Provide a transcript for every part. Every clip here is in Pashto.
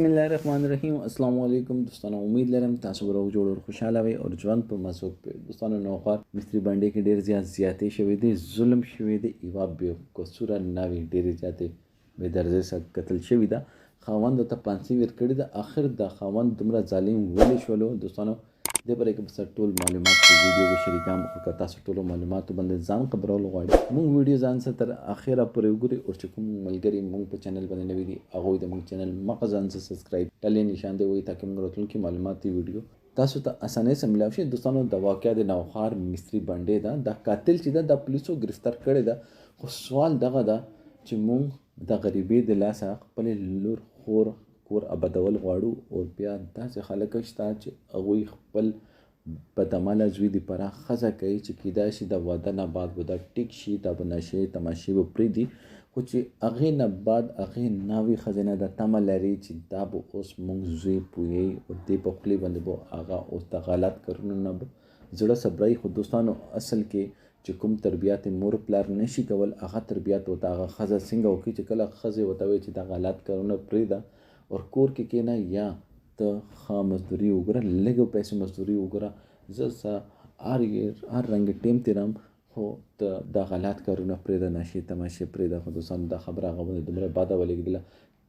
बिस्मिल्लाहिर्रहमानिर्रहीम अस्सलाम वालेकुम दोस्तانو उम्मीद लरم تاسو به روغ جوړ او خوشاله وي او ژوند په مسوک په دوستانو نوخوار مستری باندې کې ډیر زیاتې شوې دي ظلم شوې دي ایوا به قصور ناوي ډیر زیاتې به درجه سره قتل شوې ده خاوند ته پانسی ور کړی ده اخر د خاوند دومره ظالم ولې شولو دوستانو د پرې کې بس ټول معلومات په ویډیو کې شریکام او که تاسو ټول معلومات باندې ځان خبرول غواړئ موږ ویډیو ځان سره تر اخره پورې وګورئ او چې کوم ملګری موږ په چینل باندې نوی دي هغه د موږ چینل مخه ځان سره سبسکرایب ټلې نشان دی وي ترڅو موږ راتلونکي معلوماتي ویډیو تاسو ته اسانه سره ملاوي شي دوستانو د واقعیا د نوخار مستری باندې دا د قاتل چې د پولیسو گرفتار کړی دا خو سوال دغه دا چې موږ د غریبۍ د لاسه خپل لور خور کور ابدول غواړو او بیا داسې خلک شته چې هغوی خپل بدعمله زوی د پره ښځه کوي چې کیدای شي د واده نه بعد به دا ټیک شي دا به نشې تماشې به پرېږدي خو چې هغې نه بعد هغې ناوې ښځې نه دا تمه لري چې دا به اوس موږ زوی پوهیږي او دې په خولې باندې به هغه اوس د غلط کارونو نه به زړه صبرایي خو دوستانو اصل کې چې کوم تربیات مور پلار نشي کول هغه تربیات ورته هغه ښځه څنګه وکړي چې کله ښځې ورته وایي چې دا غلط کارونه پرېږده او کور کې کښېنه یا ته ښه مزدوري وګوره لږ پیسې مزدوري وګوره زه هر رنګ ټیم تېرم خو ته دا غلط کارونه پرېږده نشې تماشې پرېږده خو دوستانو دا خبره هغه باندې دومره بده ولګېدله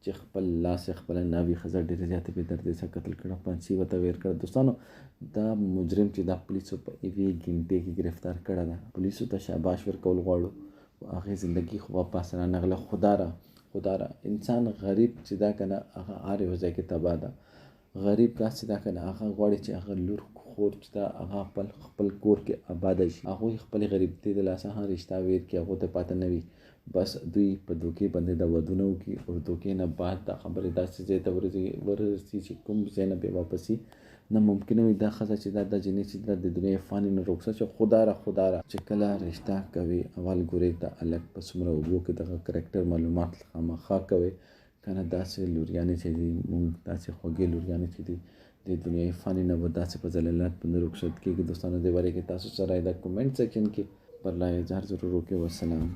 چې خپل لاس یې خپله ناوې ښځه ډېرې زیاتې بې دردۍ سره قتل کړه پانسي ورته ویر کړه دوستانو دا مجرم چې دا پولیسو په یوې ګنټې کې ګرفتار کړی ده پولیسو ته شاباش ورکول غواړو هغې زندګي خو واپس رانغله خدا را انسان غریب چې دا که نه هغه هر یو ځای کې تباه ده غریب کس چې دا که نه هغه غواړي چې هغه لور خور چې دا هغه خپل کور کې آباده شي هغوی خپلې غریبتۍ د لاسه هم رشته ویر کړي هغو ته پاته نه وي بس دوی په دوکې باندې د ودونه وکړي او دوکې نه بعد دا خبرې داسې ځای ته ورسي چې کوم ځای نه بیا واپسي نه ممکنه وي دا ښځه چې دا جنۍ چې دا د دنیا فاني نه رخصت شي خدا را چې کله رشته کوي اول ګورې د الګ په څومره اوبو کې دغه کرکټر معلومات خامخا کوي که نه داسې لوریانې چې دي موږ داسې خوږې لوریانې چې دي د دنیاي فاني نه به داسې په ذلالت باندې رخصت کېږي دوستانو دې باره کې تاسو سره د کومنټ سیکشن کې پر لا اظهار ضرور وکړئ والسلام